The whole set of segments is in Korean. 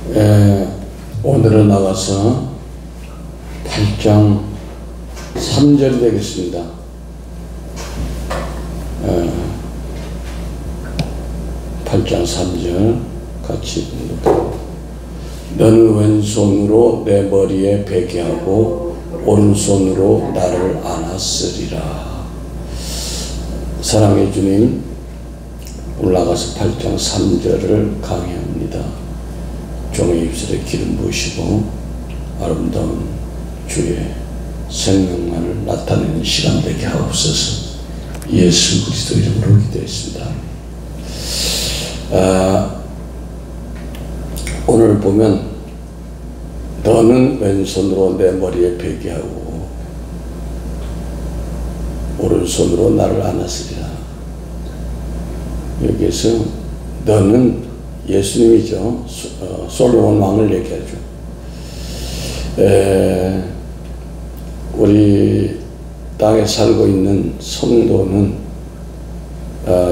오늘은 나가서 8장 3절이 되겠습니다. 8장 3절 같이 봅니다. 너는 왼손으로 내 머리에 베게 하고 오른손으로 나를 안았으리라. 사랑의 주님, 올라가서 8장 3절을 강의합니다. 종의 입술에 기름 부으시고 아름다운 주의 생명만을 나타내는 시간 되게 하옵소서. 예수 그리스도 이름으로 기도했습니다. 오늘 보면 너는 왼손으로 내 머리에 베게 하고 오른손으로 나를 안았으리라. 여기에서 너는 예수님이죠. 솔로몬 왕을 얘기하죠. 우리 땅에 살고 있는 성도는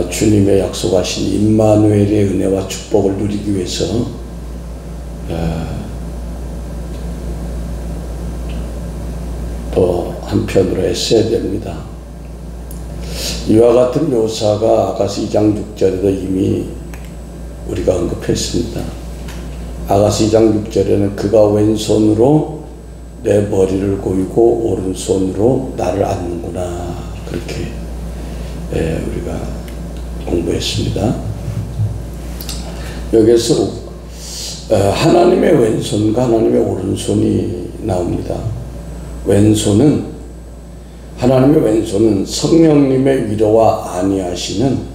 주님의 약속하신 임마누엘의 은혜와 축복을 누리기 위해서 또 한편으로 애써야 됩니다. 이와 같은 묘사가 아가서 2장 6절에도 이미 우리가 언급했습니다. 아가서 2장 6절에는 그가 왼손으로 내 머리를 고이고 오른손으로 나를 안는구나, 그렇게 우리가 공부했습니다. 여기서 하나님의 왼손과 하나님의 오른손이 나옵니다. 하나님의 왼손은 성령님의 위로와 안위하시는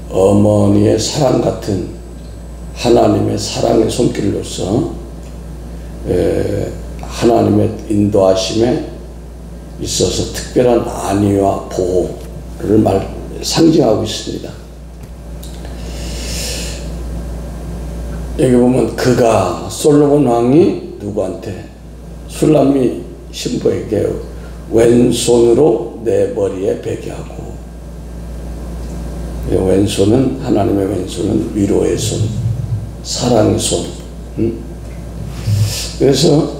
어머니의 사랑 같은 하나님의 사랑의 손길로서 하나님의 인도하심에 있어서 특별한 안위와 보호를 상징하고 있습니다. 여기 보면 그가, 솔로몬 왕이 누구한테? 술람미 신부에게 왼손으로 내 머리에 베게 하고, 왼손은, 하나님의 왼손은 위로의 손, 사랑의 손. 그래서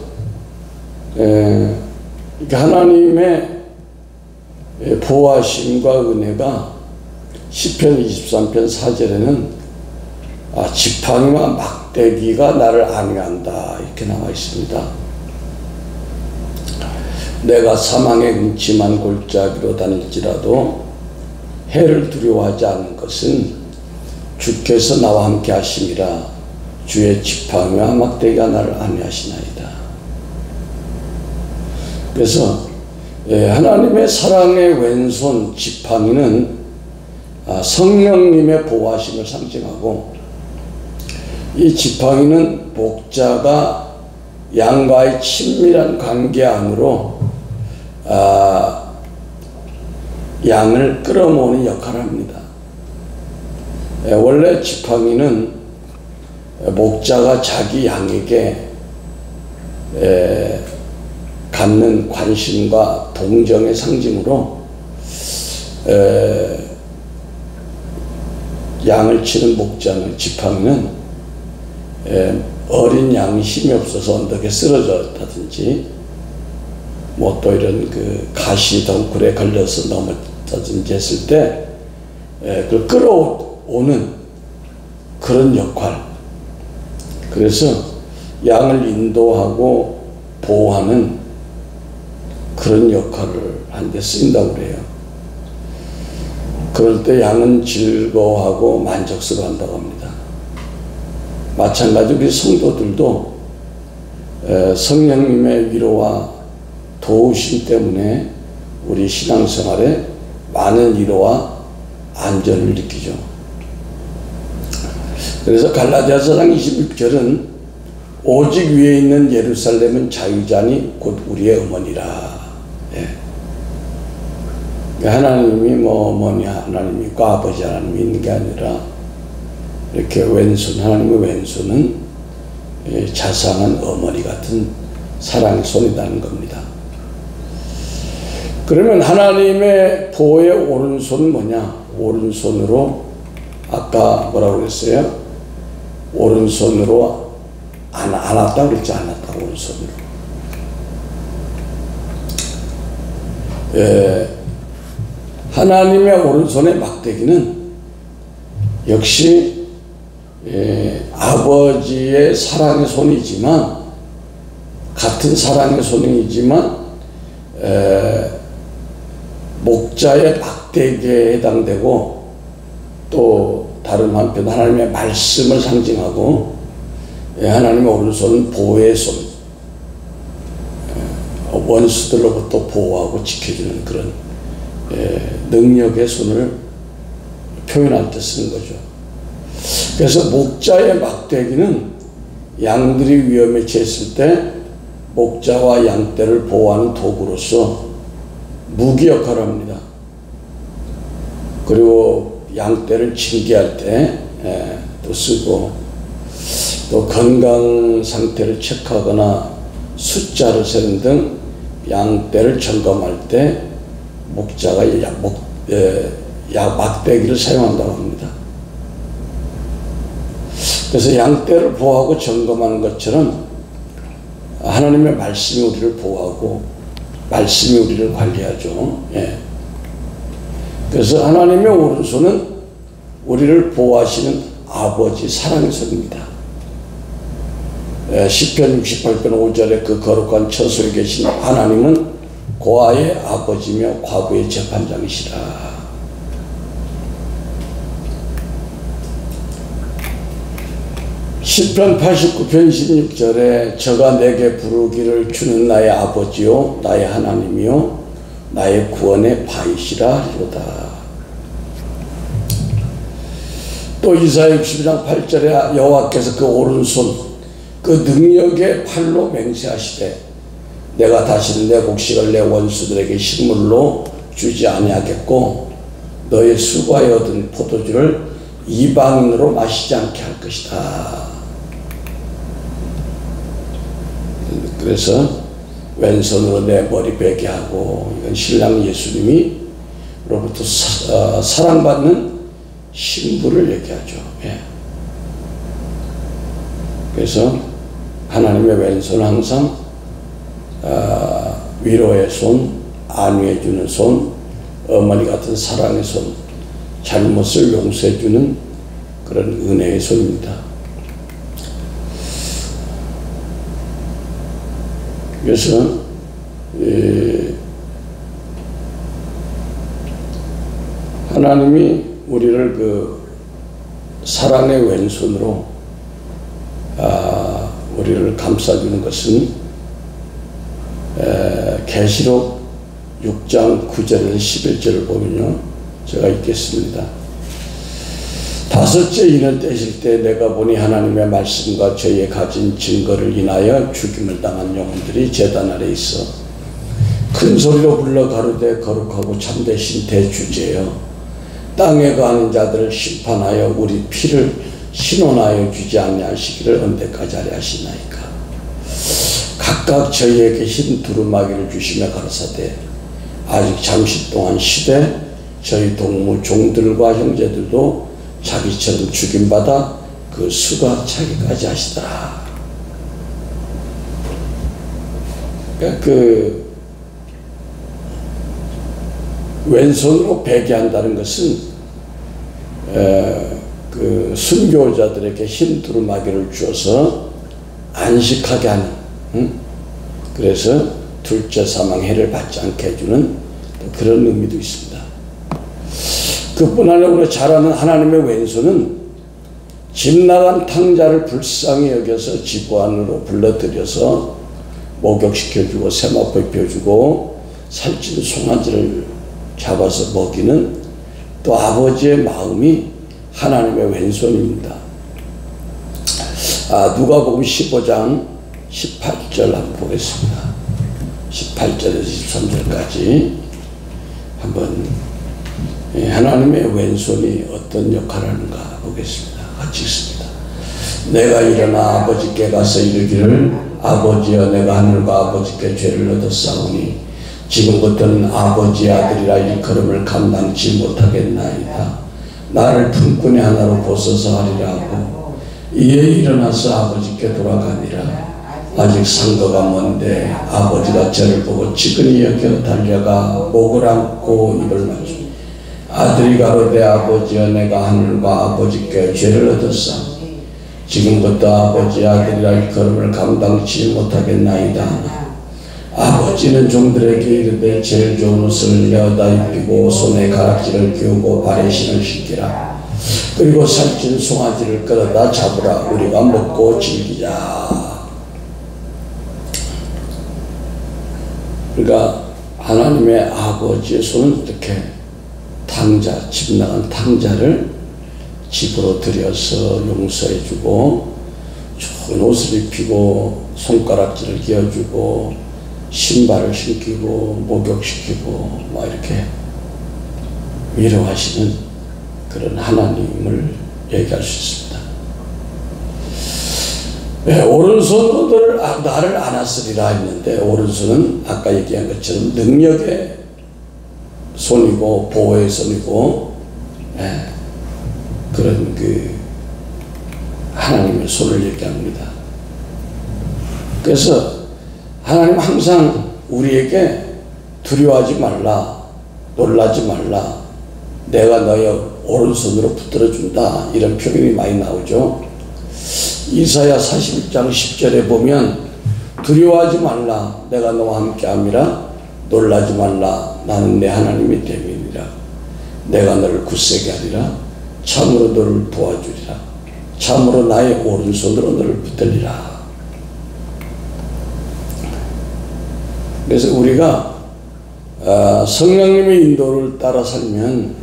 하나님의 보호하심과 은혜가 시편 23편 4절에는 지팡이와 막대기가 나를 안위한다, 이렇게 나와 있습니다. 내가 사망의 음침한 골짜기로 다닐지라도 해를 두려워하지 않는 것은 주께서 나와 함께 하심이라. 주의 지팡이와 막대기가 나를 안위하시나이다. 그래서 하나님의 사랑의 왼손 지팡이는 성령님의 보호하심을 상징하고, 이 지팡이는 목자가 양과의 친밀한 관계 안으로 양을 끌어모으는 역할을 합니다. 원래 지팡이는 목자가 자기 양에게 갖는 관심과 동정의 상징으로 양을 치는 목자는, 지팡이는 어린 양이 힘이 없어서 언덕에 쓰러졌다든지 뭐 또 이런 그 가시 덩굴에 걸려서 넘어졌다든지 했을 때 그걸 끌어오는 그런 역할. 그래서 양을 인도하고 보호하는 그런 역할을 하는데 쓰인다고 그래요. 그럴 때 양은 즐거워하고 만족스러워한다고 합니다. 마찬가지로 우리 성도들도 성령님의 위로와 도우심 때문에 우리 신앙생활에 많은 위로와 안전을 느끼죠. 그래서 갈라디아서 4장 26절은 오직 위에 있는 예루살렘은 자유자니 곧 우리의 어머니라. 하나님이 어머니 하나님이 있고 아버지 하나님이 있는 게 아니라 이렇게 왼손, 하나님의 왼손은 자상한 어머니 같은 사랑의 손이라는 겁니다. 그러면 하나님의 보호의 오른손은 뭐냐? 오른손으로, 아까 뭐라고 그랬어요? 오른손으로 안 왔다고 그랬지. 안 왔다고 오른손으로. 하나님의 오른손의 막대기는 역시 아버지의 사랑의 손이지만, 같은 사랑의 손이지만 목자의 막대기에 해당되고, 또 다른 한편 하나님의 말씀을 상징하고, 하나님의 오른손은 보호의 손, 원수들로부터 보호하고 지켜주는 그런 능력의 손을 표현할 때 쓰는 거죠. 그래서 목자의 막대기는 양들이 위험에 처했을 때 목자와 양떼를 보호하는 도구로서 무기 역할을 합니다. 그리고 양떼를 징계할 때 또 쓰고, 또 건강 상태를 체크하거나 숫자를 세는 등 양떼를 점검할 때 목자가 막대기를 사용한다고 합니다. 그래서 양떼를 보호하고 점검하는 것처럼 하나님의 말씀이 우리를 보호하고 말씀이 우리를 관리하죠. 그래서 하나님의 오른손은 우리를 보호하시는 아버지 사랑의 손입니다. 시편 68편 5절에 그 거룩한 처소에 계신 하나님은 고아의 아버지며 과부의 재판장이시라. 시편 89편 16절에 저가 내게 부르기를 주는 나의 아버지요 나의 하나님이요 나의 구원의 바이시라 하리로다. 또 이사야 62장 8절에 여호와께서 그 오른손 그 능력의 팔로 맹세하시되 내가 다시는 내 곡식을 내 원수들에게 식물로 주지 아니하겠고 너의 수고하여 얻은 포도주를 이방인으로 마시지 않게 할 것이다. 그래서 왼손으로 내 머리 베게 하고, 이건 신랑 예수님이 로부터 사랑받는 신부를 얘기하죠. 그래서 하나님의 왼손은 항상 위로의 손, 안위해주는 손, 어머니 같은 사랑의 손, 잘못을 용서해주는 그런 은혜의 손입니다. 그래서 하나님이 우리를 그 사랑의 왼손으로 우리를 감싸주는 것은 계시록 6장 9절에서 11절을 보면요, 제가 읽겠습니다. 다섯째 인을 떼실 때 내가 보니 하나님의 말씀과 저희의 가진 증거를 인하여 죽임을 당한 영혼들이 제단 아래 있어 큰 소리로 불러 가로되 거룩하고 참되신 대주제여 땅에 거하는 자들을 심판하여 우리 피를 신원하여 주지 아니하시기를 언제까지 하려 하시나이까. 각각 저희에게 흰 두루마기를 주시며 가라사대 아직 잠시 동안 쉬되 저희 동무 종들과 형제들도 자기처럼 죽임받아 그 수가 차기까지 하시더라. 그러니까 그 왼손으로 베게 한다는 것은 그 순교자들에게 흰 두루마기를 주어서 안식하게 하는, 그래서 둘째 사망 해를 받지 않게 해주는 그런 의미도 있습니다. 그뿐 아니라 우리가 잘 아는 하나님의 왼손은 집 나간 탕자를 불쌍히 여겨서 집 안으로 불러들여서 목욕시켜주고 세마포 입혀주고 살찌는 송아지를 잡아서 먹이는 또 아버지의 마음이 하나님의 왼손입니다. 누가복음 15장 18절 한번 보겠습니다. 18절에서 23절까지 한번 하나님의 왼손이 어떤 역할을 하는가 보겠습니다. 같이 읽습니다. 내가 일어나 아버지께 가서 이르기를 아버지여 내가 하늘과 아버지께 죄를 얻었사오니 지금부터는 아버지의 아들이라 일컬음을 감당치 못하겠나이다. 나를 품꾼의 하나로 보소서 하리라 하고 이에 일어나서 아버지께 돌아가니라. 아직 상거가 먼데 아버지가 저를 보고 지근히 여겨 달려가 목을 안고 입을 맞추니 아들이 가로되 아버지여 내가 하늘과 아버지께 죄를 얻었사 지금부터 아버지 아들이라 일컬음을 감당치 못하겠나이다. 아버지는 종들에게 이르되 제일 좋은 옷을 내어다 입히고 손에 가락지를 끼우고 발에 신을 신기라. 그리고 살찐 송아지를 끌어다 잡으라. 우리가 먹고 즐기자. 그러니까 하나님의 아버지의 손은 이렇게 탕자, 집 나간 탕자를 집으로 들여서 용서해주고 좋은 옷을 입히고 손가락질을 끼워주고 신발을 신기고 목욕시키고 뭐 이렇게 위로하시는 그런 하나님을 얘기할 수 있습니다. 네, 오른손으로 나를 안았으리라 했는데 오른손은 아까 얘기한 것처럼 능력의 손이고 보호의 손이고 그런 그 하나님의 손을 얘기합니다. 그래서 하나님 항상 우리에게 두려워하지 말라, 놀라지 말라, 내가 너의 오른손으로 붙들어준다 이런 표현이 많이 나오죠. 이사야 41장 10절에 보면 두려워하지 말라, 내가 너와 함께함이라, 놀라지 말라, 나는 내 하나님이 됨이니라. 내가 너를 굳세게 하리라, 참으로 너를 도와주리라, 참으로 나의 오른손으로 너를 붙들리라. 그래서 우리가 성령님의 인도를 따라 살면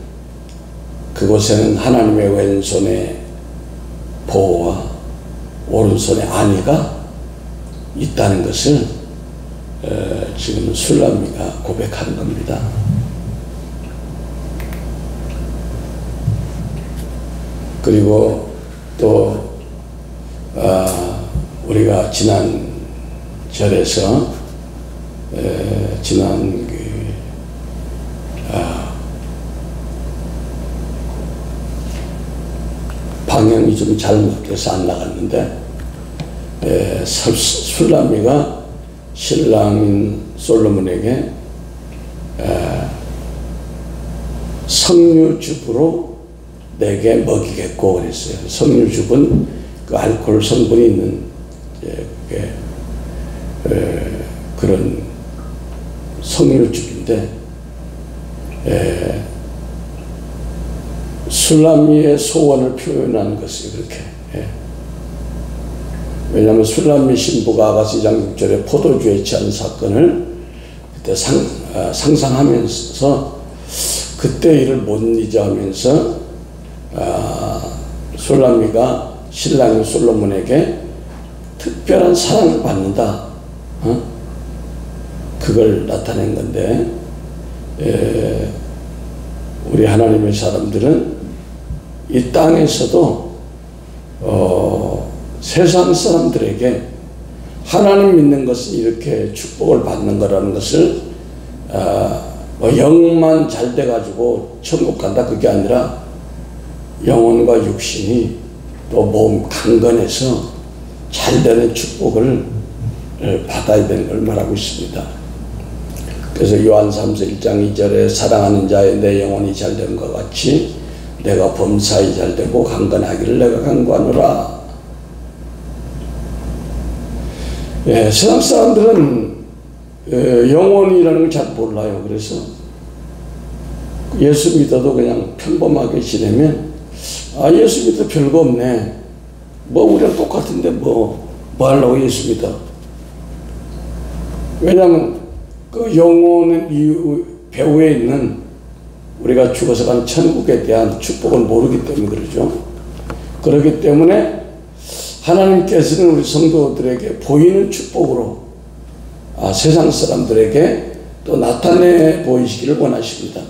그곳에는 하나님의 왼손의 보호와 오른손의 안위가 있다는 것을 지금 술람미가 고백하는 겁니다. 그리고 또 우리가 지난 절에서 지난 방향이 좀 잘못돼서 안 나갔는데 술람미가 신랑인 솔로몬에게 석류즙으로 내게 먹이겠고 그랬어요. 석류즙은 그 알코올 성분이 있는 그런 석류즙인데 술람미의 소원을 표현한 것이 그렇게 왜냐하면 술람미 신부가 아가시장 6절에 포도주에 취한 사건을 그때 상상하면서 그때 일을 못 잊어 하면서 술람미가 신랑인 솔로몬에게 특별한 사랑을 받는다 그걸 나타낸 건데 우리 하나님의 사람들은 이 땅에서도 세상 사람들에게 하나님 믿는 것은 이렇게 축복을 받는 거라는 것을 영만 잘 돼가지고 천국 간다 그게 아니라 영혼과 육신이 또 몸 강건해서 잘 되는 축복을 받아야 되는 걸 말하고 있습니다. 그래서 요한 3서 1장 2절에 사랑하는 자의 내 영혼이 잘 된 것 같이 내가 범사에 잘 되고 강건하기를 내가 간구하노라. 세상 사람들은 영혼이라는 걸 잘 몰라요. 그래서 예수 믿어도 그냥 평범하게 지내면 예수 믿어도 별거 없네. 우리랑 똑같은데 뭐 하려고 예수 믿어. 왜냐하면 그 영혼은 배후에 있는 우리가 죽어서 간 천국에 대한 축복을 모르기 때문에 그러죠. 그렇기 때문에 하나님께서는 우리 성도들에게 보이는 축복으로 세상 사람들에게 또 나타내 보이시기를 원하십니다.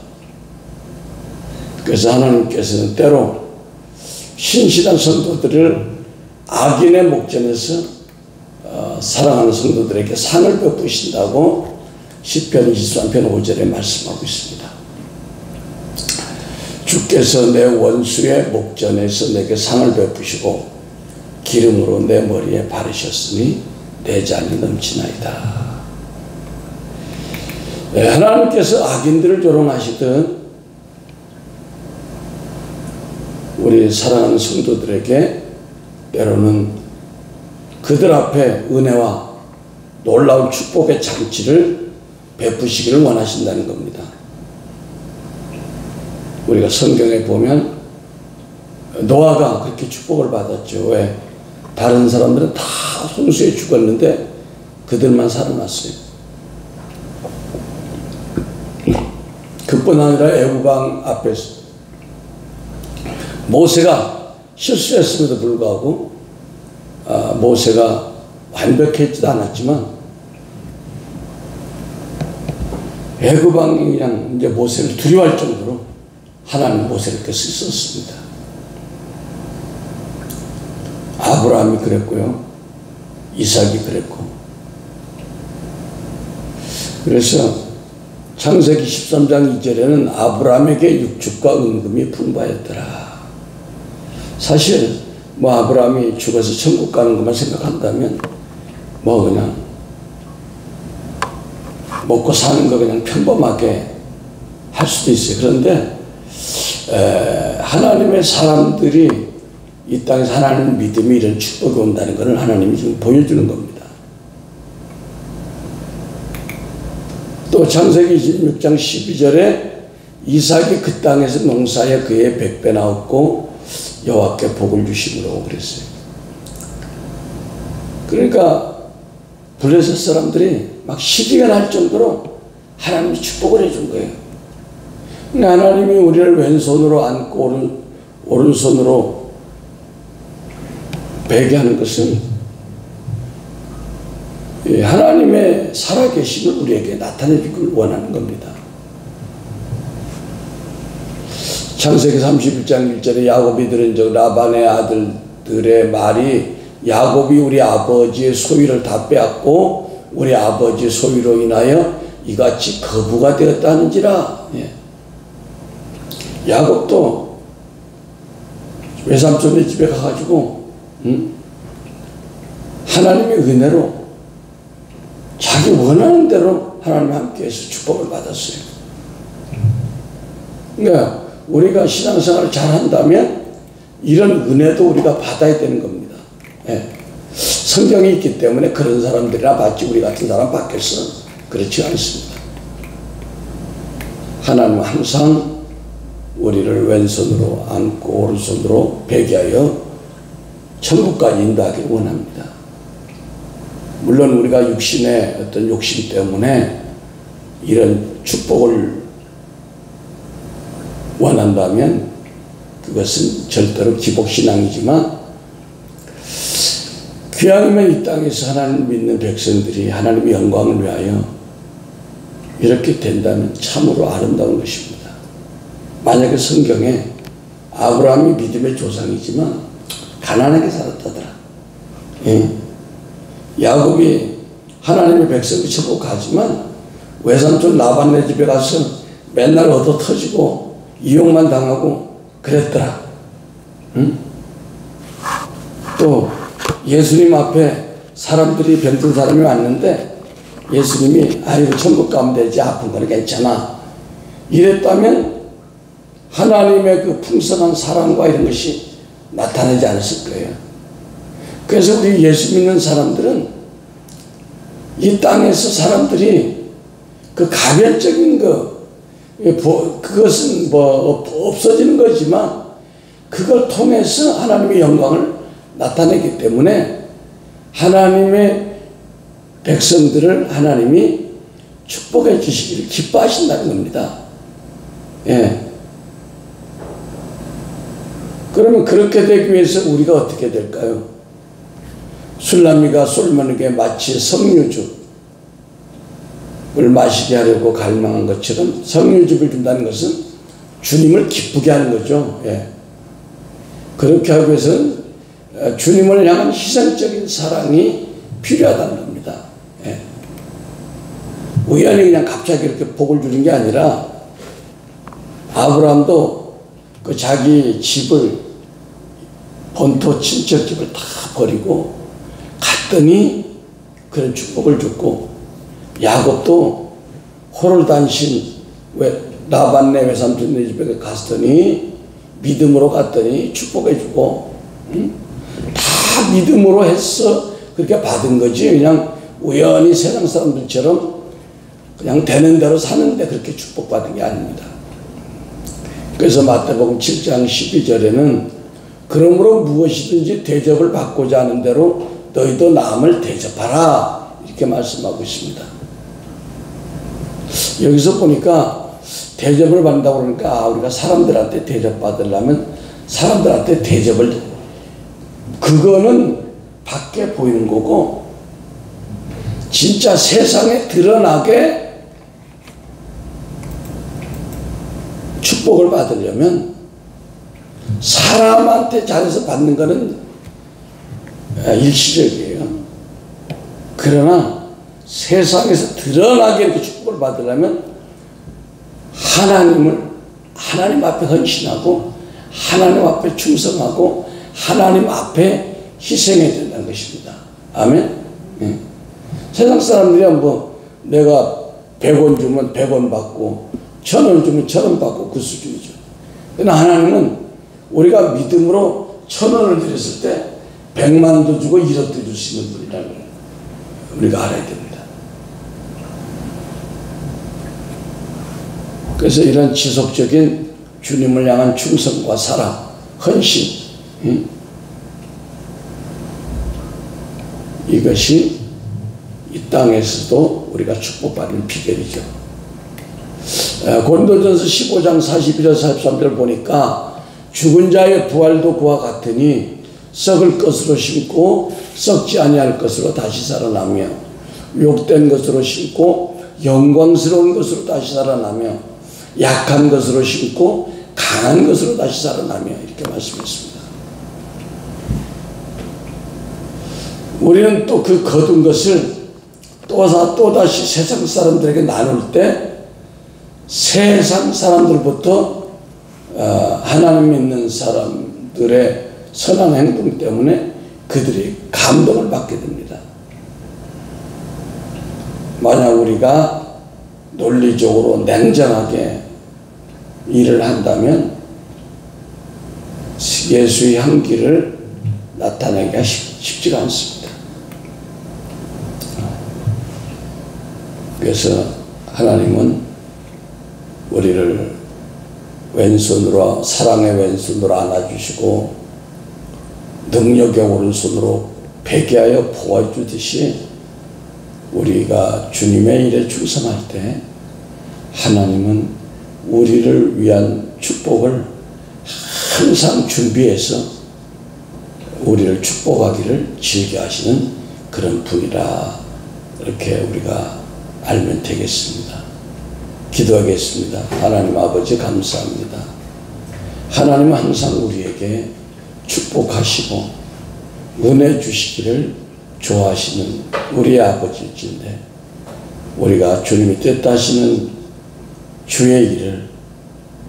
그래서 하나님께서는 때로 신실한 성도들을 악인의 목전에서 사랑하는 성도들에게 상을 베푸신다고 시편 23편 5절에 말씀하고 있습니다. 주께서 내 원수의 목전에서 내게 상을 베푸시고 기름으로 내 머리에 바르셨으니 내 잔이 넘치나이다. 네, 하나님께서 악인들을 조롱하시듯 우리 사랑하는 성도들에게 때로는 그들 앞에 은혜와 놀라운 축복의 장치를 베푸시기를 원하신다는 겁니다. 우리가 성경에 보면 노아가 그렇게 축복을 받았죠. 왜? 다른 사람들은 다 홍수에 죽었는데 그들만 살아났어요. 그뿐 아니라 애굽왕 앞에서 모세가 실수했음에도 불구하고 모세가 완벽했지도 않았지만 애굽왕이 그냥 이제 모세를 두려워할 정도로 하나님 모세를 이렇게 쓰셨습니다. 아브라함이 그랬고요. 이삭이 그랬고. 그래서 창세기 13장 2절에는 아브라함에게 육축과 은금이 풍부하였더라. 사실 뭐 아브라함이 죽어서 천국 가는 것만 생각한다면 뭐 그냥 먹고 사는 거 그냥 평범하게 할 수도 있어요. 그런데 하나님의 사람들이 이 땅에서 하나님 믿음이 이런 축복이 온다는 것을 하나님이 지금 보여주는 겁니다. 또 창세기 26장 12절에 이삭이 그 땅에서 농사에 그의 100배나 얻고 여호와께 복을 주심으로 그랬어요. 그러니까 블레셋 사람들이 막 시기가 날 정도로 하나님이 축복을 해준 거예요. 근데 하나님이 우리를 왼손으로 안고 오른손으로 베게 하는 것은 하나님의 살아계심을 우리에게 나타내주길 원하는 겁니다. 창세기 31장 1절에 야곱이 들은 적 라반의 아들들의 말이 야곱이 우리 아버지의 소유를 다 빼앗고 우리 아버지의 소유로 인하여 이같이 거부가 되었다는지라. 야곱도 외삼촌의 집에 가가지고 하나님의 은혜로 자기 원하는 대로 하나님과 함께해서 축복을 받았어요. 그러니까 우리가 신앙생활을 잘한다면 이런 은혜도 우리가 받아야 되는 겁니다. 성경이 있기 때문에 그런 사람들이나 받지 우리 같은 사람 받겠어? 그렇지 않습니다. 하나님은 항상 우리를 왼손으로 안고 오른손으로 베게 하여 천국까지 인도하기를 원합니다. 물론 우리가 육신의 어떤 욕심 때문에 이런 축복을 원한다면 그것은 절대로 기복신앙이지만 귀하면 이 땅에서 하나님을 믿는 백성들이 하나님의 영광을 위하여 이렇게 된다면 참으로 아름다운 것입니다. 만약에 성경에 아브라함이 믿음의 조상이지만 가난하게 살았다더라. 야곱이 하나님의 백성이 천국 가지만 외삼촌 라반네 집에 가서 맨날 얻어 터지고 이용만 당하고 그랬더라. 또 예수님 앞에 사람들이 병든 사람이 왔는데 예수님이 아이고 천국 가면 되지 아픈 거는 괜찮아 이랬다면 하나님의 그 풍성한 사랑과 이런 것이 나타나지 않았을 거예요. 그래서 우리 예수 믿는 사람들은 이 땅에서 사람들이 그 가변적인 그것은 뭐 없어지는 거지만 그걸 통해서 하나님의 영광을 나타내기 때문에 하나님의 백성들을 하나님이 축복해 주시기를 기뻐하신다는 겁니다. 그러면 그렇게 되기 위해서 우리가 어떻게 될까요? 술람미가 솔로몬에게 마치 석류즙을 마시게 하려고 갈망한 것처럼 석류즙을 준다는 것은 주님을 기쁘게 하는 거죠. 그렇게 하기 위해서는 주님을 향한 희생적인 사랑이 필요하다는 겁니다. 우연히 그냥 갑자기 이렇게 복을 주는 게 아니라 아브라함도 그 자기 집을 본토 친척집을 다 버리고 갔더니 그런 축복을 줬고, 야곱도 호롤단신 라반네 외삼촌네 집에 갔더니 믿음으로 갔더니 축복해주고, 다 믿음으로 해서 그렇게 받은 거지. 그냥 우연히 세상 사람들처럼 그냥 되는 대로 사는데 그렇게 축복받은 게 아닙니다. 그래서 마태복음 7장 12절에는 그러므로 무엇이든지 대접을 받고자 하는 대로 너희도 남을 대접하라, 이렇게 말씀하고 있습니다. 여기서 보니까 대접을 받는다고 그러니까 우리가 사람들한테 대접받으려면 사람들한테 대접을, 그거는 밖에 보이는 거고, 진짜 세상에 드러나게 축복을 받으려면 사람한테 잘해서 받는 거는 일시적이에요. 그러나 세상에서 드러나게 이렇게 축복을 받으려면 하나님 앞에 헌신하고 하나님 앞에 충성하고 하나님 앞에 희생해야 된다는 것입니다. 아멘. 네. 세상 사람들이야 뭐 내가 100원 주면 100원 받고 1000원 주면 1000원 받고 그 수준이죠. 그러나 하나님은 우리가 믿음으로 1000원을 드렸을 때 100만도 주고 1억도 주시는 분이라는 걸 우리가 알아야 됩니다. 그래서 이런 지속적인 주님을 향한 충성과 사랑, 헌신, 이것이 이 땅에서도 우리가 축복받는 비결이죠. 고린도전서 15장 42절 43절 보니까 죽은 자의 부활도 그와 같으니 썩을 것으로 심고 썩지 아니할 것으로 다시 살아나며 욕된 것으로 심고 영광스러운 것으로 다시 살아나며 약한 것으로 심고 강한 것으로 다시 살아나며, 이렇게 말씀했습니다. 우리는 또 그 거둔 것을 또다시 세상 사람들에게 나눌 때 세상 사람들부터 하나님 믿는 사람들의 선한 행동 때문에 그들이 감동을 받게 됩니다. 만약 우리가 논리적으로 냉정하게 일을 한다면 예수의 향기를 나타내기가 쉽지가 않습니다. 그래서 하나님은 우리를 왼손으로, 사랑의 왼손으로 안아주시고 능력의 오른손으로 배기하여 보아주듯이 우리가 주님의 일에 충성할 때 하나님은 우리를 위한 축복을 항상 준비해서 우리를 축복하기를 즐겨하시는 그런 분이라, 이렇게 우리가 알면 되겠습니다. 기도하겠습니다. 하나님 아버지 감사합니다. 하나님은 항상 우리에게 축복하시고 은혜 주시기를 좋아하시는 우리의 아버지일진데, 우리가 주님이 뜻 하시는 주의 일을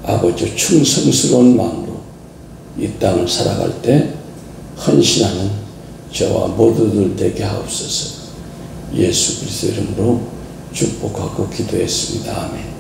아버지 충성스러운 마음으로 이 땅을 살아갈 때 헌신하는 저와 모두들 되게 하옵소서. 예수 그리스도 이름으로 축복하고 기도했습니다. 아멘.